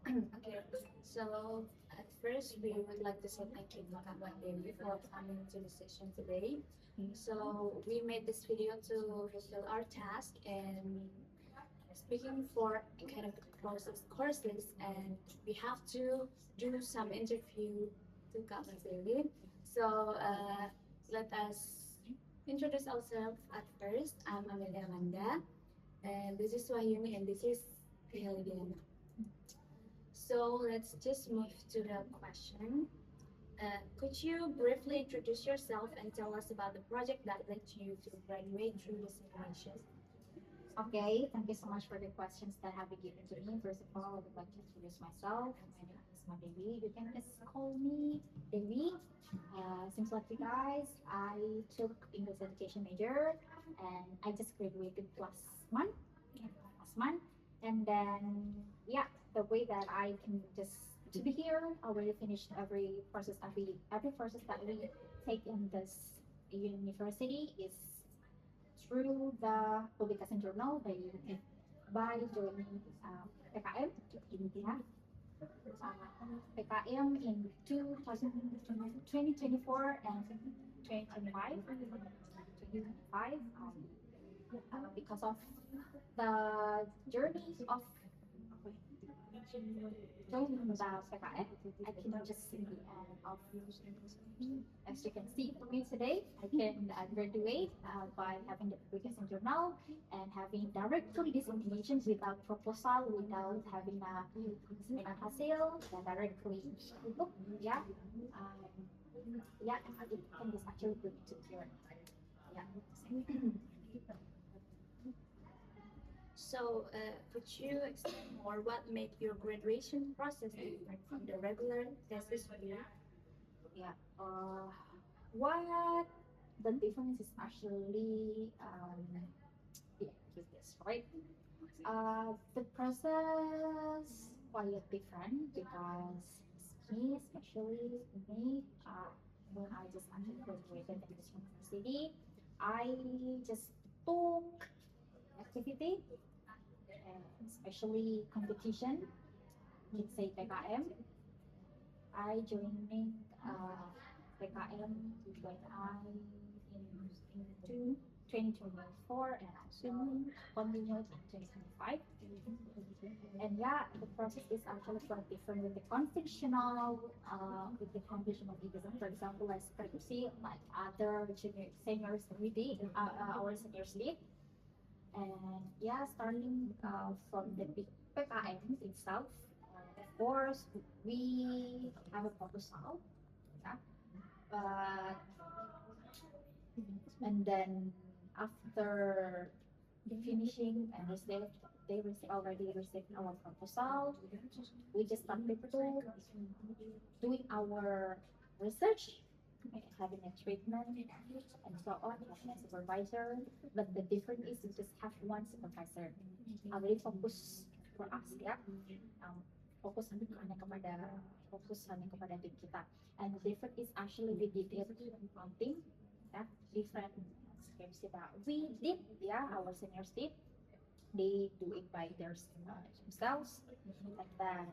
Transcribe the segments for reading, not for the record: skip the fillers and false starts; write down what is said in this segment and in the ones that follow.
Okay, so at first we would like to say thank you to Kak Devi for coming to the session today. So we made this video to fulfill our task and speaking for academic courses, and we have to do some interview to Kak Devi. So let us introduce ourselves at first. I'm Amelia Amanda, and this is Wahyuni, and this is Helena. So let's just move to the question. Could you briefly introduce yourself and tell us about the project that led you to graduate through the simulation? Okay, thank you so much for the questions that have been given to me. First of all, I would like to introduce myself. My name is Devi. You can just call me Devi. Seems like you guys, I took English education major and I just graduated month, last month. And then, yeah, the way that I can just to be here, I already finished every process that we take in this university is through the publication journal by joining PKM ya. PKM in 2024 and 2025, because of the journey of joining the PKM, I can just see the end of. As you can see for me today, I can graduate by having the application journal and having directly this information without proposal, without having a seminar hasil, and directly look, yeah, yeah, it can just actually bring to here, yeah. So, could you explain more what made your graduation process different from the regular thesis review? Yeah. What the difference is actually yeah, with this, right? The process quite different because me, especially me, when I just actually graduated in this university, I just took activity, and especially competition, let's say PKM. I joining PKM when I in 2024 and also continued in 2025. And yeah, the process is actually quite different with the conventional exam. For example, as you see, like other seniors we did, our seniors did. And yeah, starting from the PKM itself, of course, we have a proposal, yeah, but and then after finishing and already received our proposal, we just started to doing our research, having a treatment and so on, having a supervisor. But the difference is you just have one supervisor. Already focus for us, ya. Fokus hanya kepada tim kita. And the difference is actually we did it on team, ya, different schemes that we did, yeah, our seniors did. They do it by themselves, and then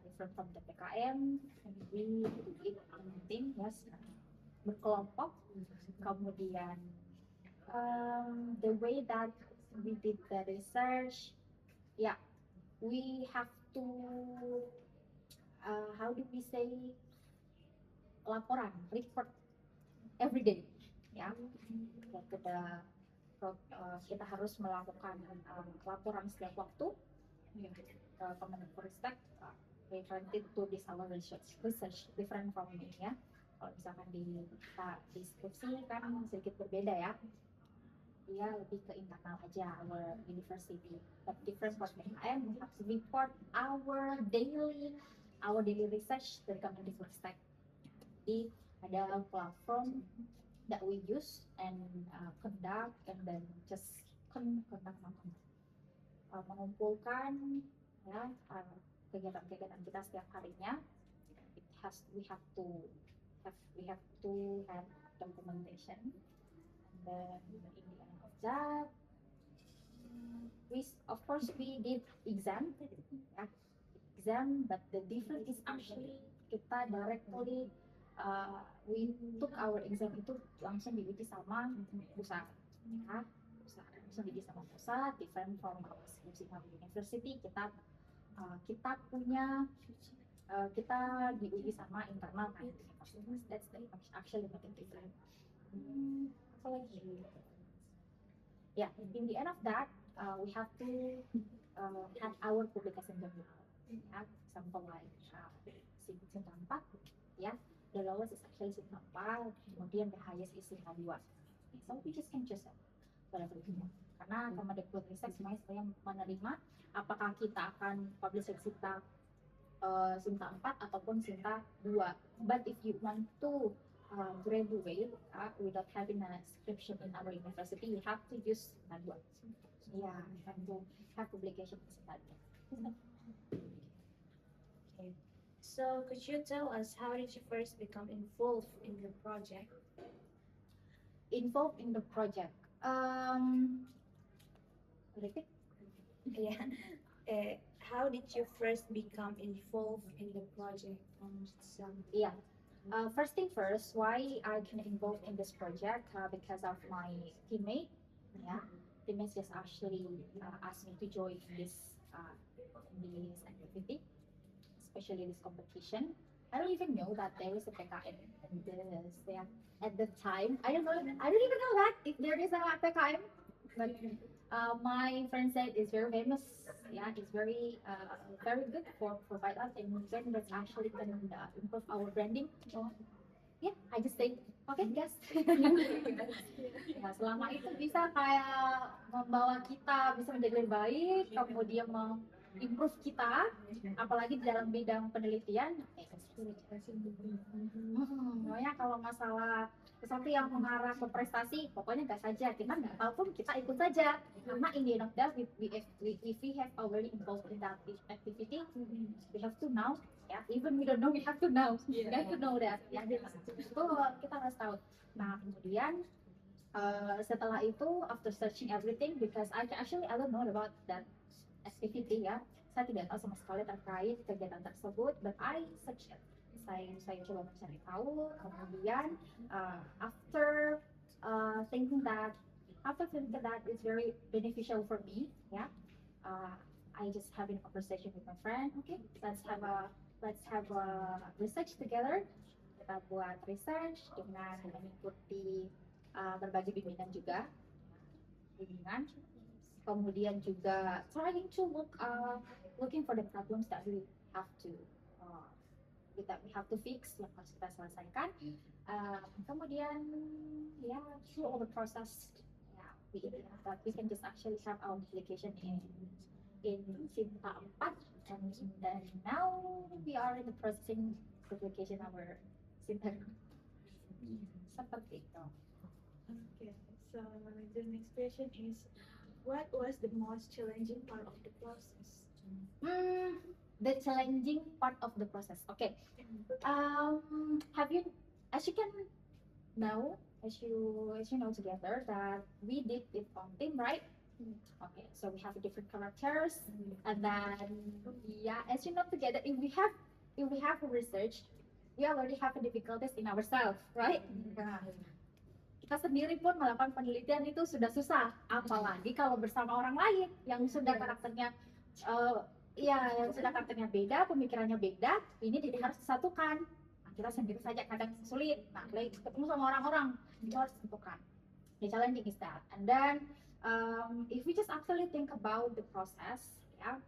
different from the PKM, and we do it on team, yes, berkelompok. Kemudian the way that we did the research, yeah, we have to how do we say laporan report every day, ya. Kita harus melakukan laporan setiap waktu ke Kemenristek related to this our research different from me, ya. Kalau misalkan di deskripsi kan sedikit berbeda, ya. Dia lebih ke internal aja our university, but different from PKM, we have to report our daily research dari Kemenristek. Jadi ada platform that we use and conduct and then just mengumpulkan, ya, kegiatan-kegiatan kita setiap harinya. We have to have documentation, and then in the end of that we of course we did exam, but the difference is actually kita directly we took our exam itu langsung diuji sama pusat, ya. Langsung diuji sama pusat, different from our university. Kita punya kita diuji sama internal kan. That's the actually making different. Apa lagi? Yeah, in the end of that, we have to have our publication journal. Yeah, example like Sinta 4, yeah, the lowest is actually Sinta 4, kemudian the highest is Sinta 2. So we just can choose whatever we want. Karena Kemendikbud Ristek semuanya saya menerima apakah kita akan publish Sinta Sinta 4 ataupun Sinta 2. But if you want to graduate without having an inscription in our university, you have to use Sinta 2. Yeah, and to have publication in Sinta 2. Okay. So could you tell us how did you first become involved in the project? Involved in the project. Repeat? Yeah. How did you first become involved in the project? Yeah. First thing first, why I can involved in this project because of my teammate. Yeah, teammates just actually asked me to join this activity, especially this competition. I don't even know that there is a PKM in this. Yeah, at the time, I don't even know that if there is a PKM. But my friend said it's very famous. Yeah, it's very good for provide us, and then that's actually can improve our branding. So yeah, I just say okay, guys. Ya, selama itu bisa kayak membawa kita bisa menjadi lebih baik, kemudian improve kita, apalagi di dalam bidang penelitian. Pokoknya kalau masalah sesuatu yang mengarah ke prestasi, pokoknya gas saja. Kita nggak tahu pun kita ikut saja. Karena in the end of that, if we have already involved in that activity, we have to know. Ya, even we don't know, we have to know. We have to know that. Ya, itu kita harus tahu. Nah, kemudian setelah itu, after searching everything, because I don't know about that activity, ya, saya tidak tahu sama sekali terkait kegiatan tersebut, but I search it. Saya coba mencari tahu, kemudian after thinking that it's very beneficial for me, ya, I just having a conversation with my friend. Okay, let's have a research together. Kita buat research dengan mengikuti berbagai bimbingan juga, kemudian juga trying to looking for the problems that we have to fix, yang harus kita selesaikan. Kemudian ya, through all the process, we can just actually have our application in Sinta 4, and then now we are in the processing application our Sinta. Seperti itu. Okay, so the next question is, what was the most challenging part of the process? The challenging part of the process. Okay. Have you, as you know together that we did it on team, right? Okay, so we have different characters, and then yeah, as you know together, if we have research, we already have difficulties in ourselves, right? Kita sendiri pun melakukan penelitian itu sudah susah, apalagi kalau bersama orang lain yang sudah karakternya yang sudah karakternya beda, pemikirannya beda, ini jadi harus disatukan. Nah, kita sendiri saja kadang sulit. Nah, ketemu sama orang-orang, itu harus disatukan. The challenging is that. And then, if we just actually think about the process, yeah,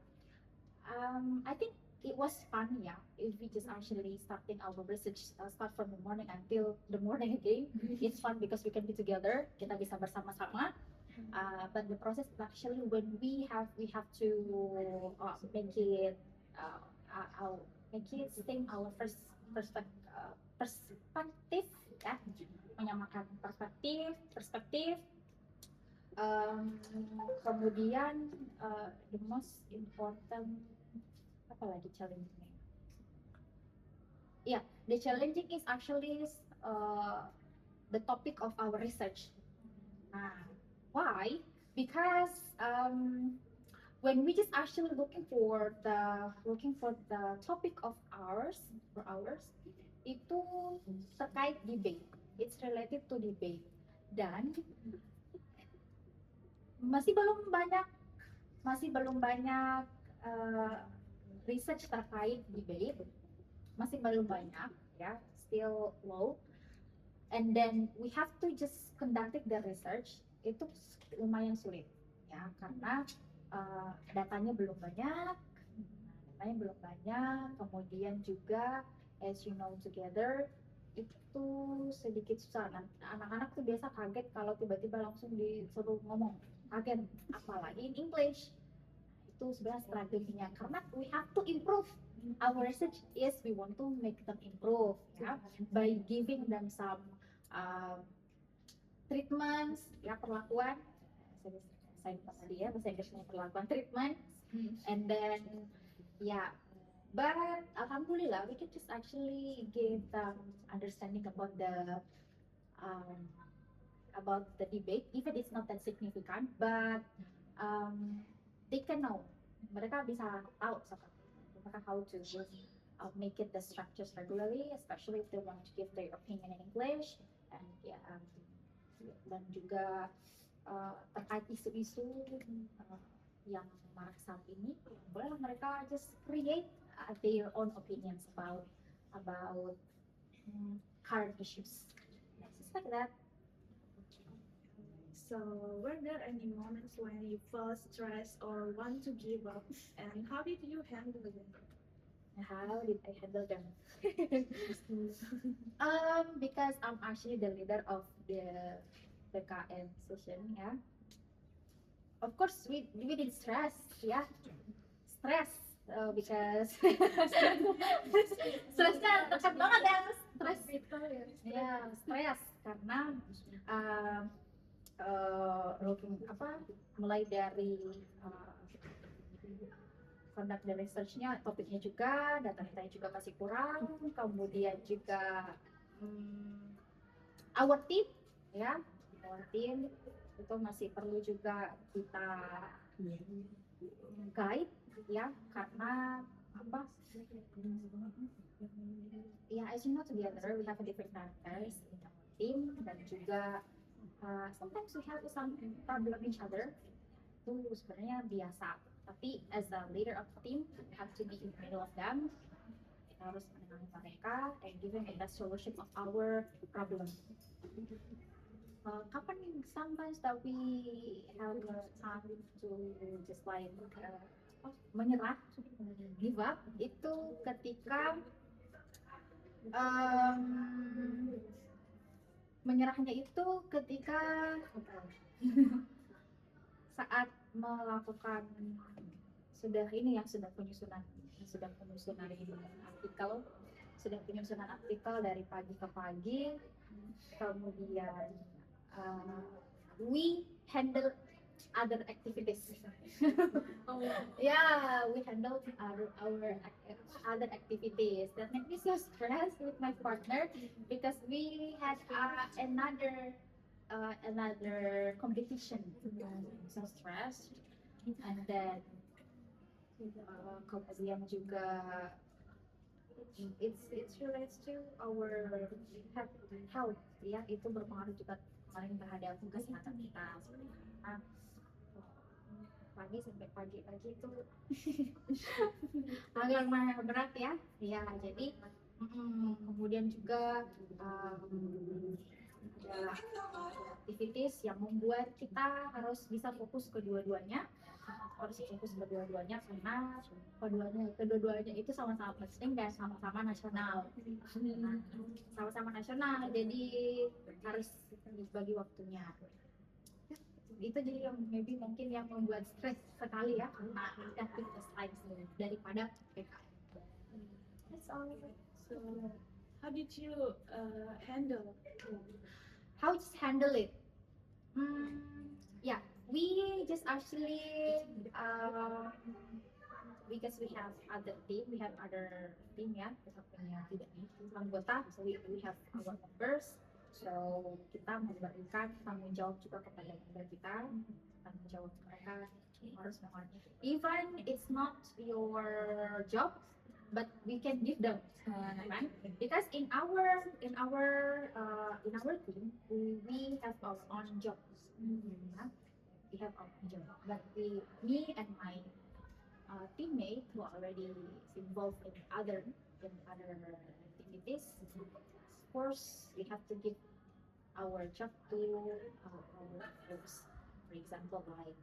I think it was fun, yeah. If we just actually starting our research, start from the morning until the morning again, it's fun because we can be together. Kita bisa bersama-sama. But the process actually when we have to make it same our first perspektif, ya, menyamakan perspektif. Kemudian the most important, apa lagi challenging? Yeah, the challenging is actually the topic of our research. Why? Because when we just actually looking for the topic of ours itu terkait debate. It's related to debate. Dan masih belum banyak uh, research terkait debate, masih belum banyak ya, still low. And then we have to just conducting the research, itu lumayan sulit ya, karena datanya belum banyak, kemudian juga as you know together itu sedikit susah. Nah, anak-anak tuh biasa kaget kalau tiba-tiba langsung disuruh ngomong, kaget, apalagi in English. Itu sebenarnya strateginya, karena we have to improve. Our research is we want to make them improve ya, by giving them some treatments ya, perlakuan. Saya lupa tadi ya bahasa Inggrisnya, perlakuan, treatment. And then yeah, but alhamdulillah we can just actually give them understanding um, about the debate, even it's not that significant, but they can know, mereka bisa tahu seperti mereka how to make it the structures regularly, especially if they want to give their opinion in English. And dan juga terkait isu-isu yang marak saat ini, boleh mereka just create their own opinions about current issues. Just like that. So, were there any moments when you felt stressed or want to give up? And how did you handle them? How did I handle them? Because I'm actually the leader of the KM session, yeah. Of course, we did stress, yeah. Stress, because stresnya tekan banget ya, stress. Ya, stres karena mulai dari conduct the research-nya, topiknya juga, data-datanya juga masih kurang, kemudian juga our team itu masih perlu juga kita guide ya, karena as you know together we have a different characters in our team, dan juga sometimes we have some problem each other, itu sebenarnya biasa. Tapi as a leader of the team, we have to be in the middle of them. Kita harus menenangkan mereka and giving the best solution of our problem. Kapan sometimes that we have time to just like menyerah, give up, itu ketika menyerahnya itu ketika saat melakukan sudah penyusunan artikel dari pagi ke pagi, kemudian we handle other activities. We handle our other activities that make me so stressed with my partner, because we had another competition, so stressed. And then kemudian juga it's relates to our health ya, itu berpengaruh juga kemarin terhadap kesehatan kita. Pagi sampai pagi itu agak berat ya. Jadi kemudian juga ada aktivitas yang membuat kita harus bisa fokus kedua-duanya, karena kedua-duanya itu sama-sama penting dan sama-sama nasional. Jadi harus dibagi waktunya. Itu jadi yang mungkin yang membuat stres sekali ya, karena aktivitas lain daripada PKM. That's all. So, how did you handle? How just handle it? We just actually because we have other team ya, kita punya anggota, so we have our members, so kita memberikan tanggung jawab juga kepada member kita, tanggung jawab mereka harus mohon. Even it's not your job, but we can give them, kan? Because in our team we have our own jobs. Yeah? We have our own job, but me and my teammate who are already involved in other activities, of course we have to give our job to our folks. For example, like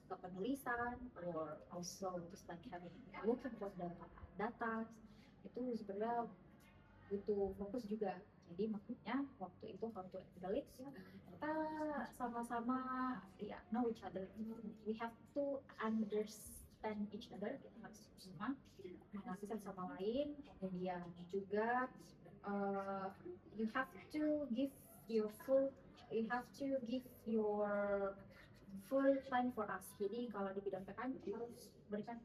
kepenulisan or also just like having looking for the data itu sebenarnya butuh fokus juga. Jadi makanya waktu itu waktu Alex kita sama-sama ya know each other. We have to understand each other. Kita harus sama mengerti satu sama lain. Kemudian juga you have to give your full time for us. Jadi kalau di bidang PKM kita harus berikan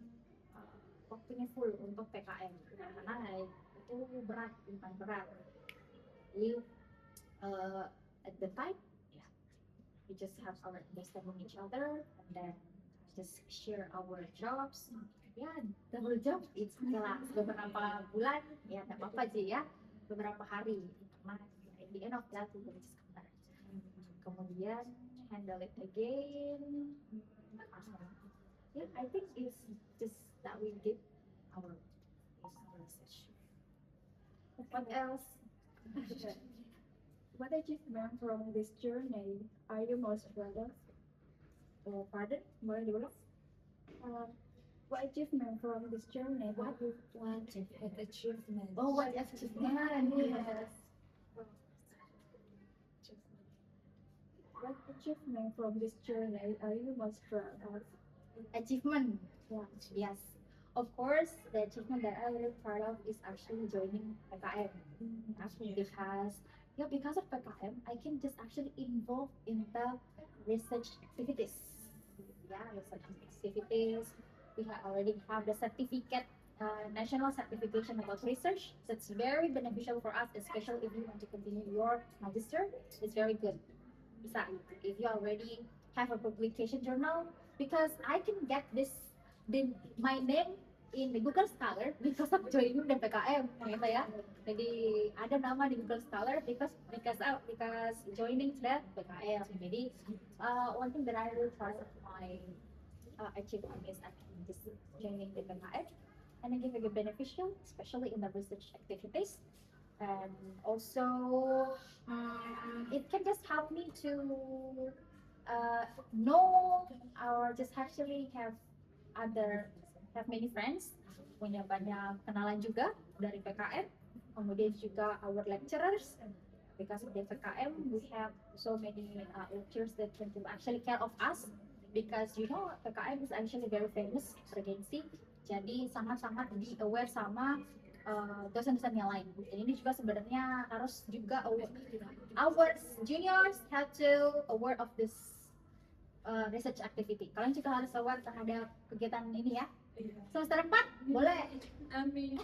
waktunya full untuk PKM karena itu berat, bukan berat. Jadi at the time, yeah, we just have our understanding each other and then just share our jobs. Ya, double job it's lah beberapa bulan, ya nggak apa-apa sih ya, beberapa hari. Karena at the end of that we will just come back. Kemudian handle it again. Yeah, I think it's just that we did our research. What else? What achievement from this journey are you most proud of? Oh, pardon? Boleh diulang? What achievement from this journey? What achievement? Oh, what achievement? Yes. What achievement from this journey are you most proud of? Achievement. Yeah. Yes. Of course, the achievement that I'm really proud of is actually joining PKM. Actually, because of PKM, I can just actually involve in the research activities. Yeah, research activities. We already have the certificate, national certification about research. That's very beneficial for us, especially if you want to continue your magister. It's very good. Bisa, if you already have a publication journal, because I can get my name in the Google Scholar because of joining the PKM, gitu ya. Jadi ada nama di Google Scholar because joining the PKM. Jadi one thing that I really proud of my achievement is actually just joining the PKM, and I think it's beneficial, especially in the research activities. And also, it can just help me to know or just actually have many friends, punya banyak kenalan juga dari PKM. Kemudian juga our lecturers, because of the PKM we have so many lecturers that can actually care of us, because you know PKM is actually very famous agency. Jadi sangat-sangat di aware sama dosen-dosen yang lain. Dan ini juga sebenarnya harus juga our juniors have to aware of this research activity. Kalian juga harus aware terhadap kegiatan ini ya. Semester 4 boleh. Amin.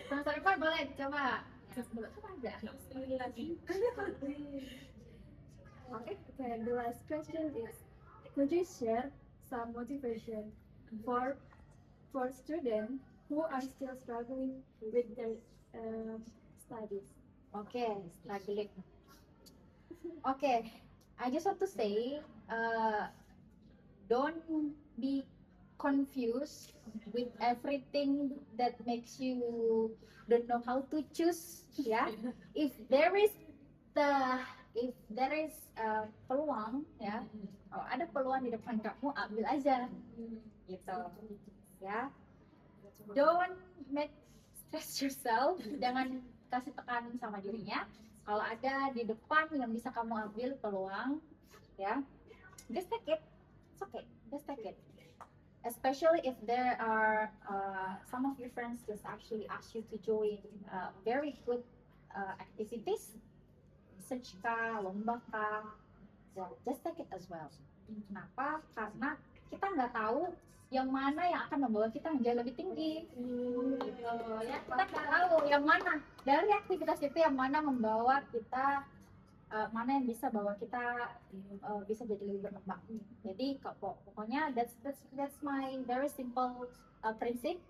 Semester 4 boleh coba. Coba aja. Okay, the last question is, could you share some motivation for students who are still struggling with their studies? Okay, struggling. Okay, I just want to say, don't be confused with everything that makes you don't know how to choose. Yeah, if there is peluang, ya, oh, ada peluang di depan kamu, ambil aja, gitu, ya. Don't make stress yourself. Jangan kasih tekanan sama dirinya. Kalau ada di depan yang bisa kamu ambil peluang, ya, just take it. It's okay, just take it. Especially if there are some of your friends just actually ask you to join very good activities, research kah, lomba kah, just take it as well. Kenapa? Karena kita nggak tahu yang mana yang akan membawa kita menjadi lebih tinggi. Ya, kita nggak tahu yang mana dari aktivitas itu yang mana membawa kita mana yang bisa bawa kita bisa jadi lebih berkembang. Jadi pokoknya that's my very simple prinsip.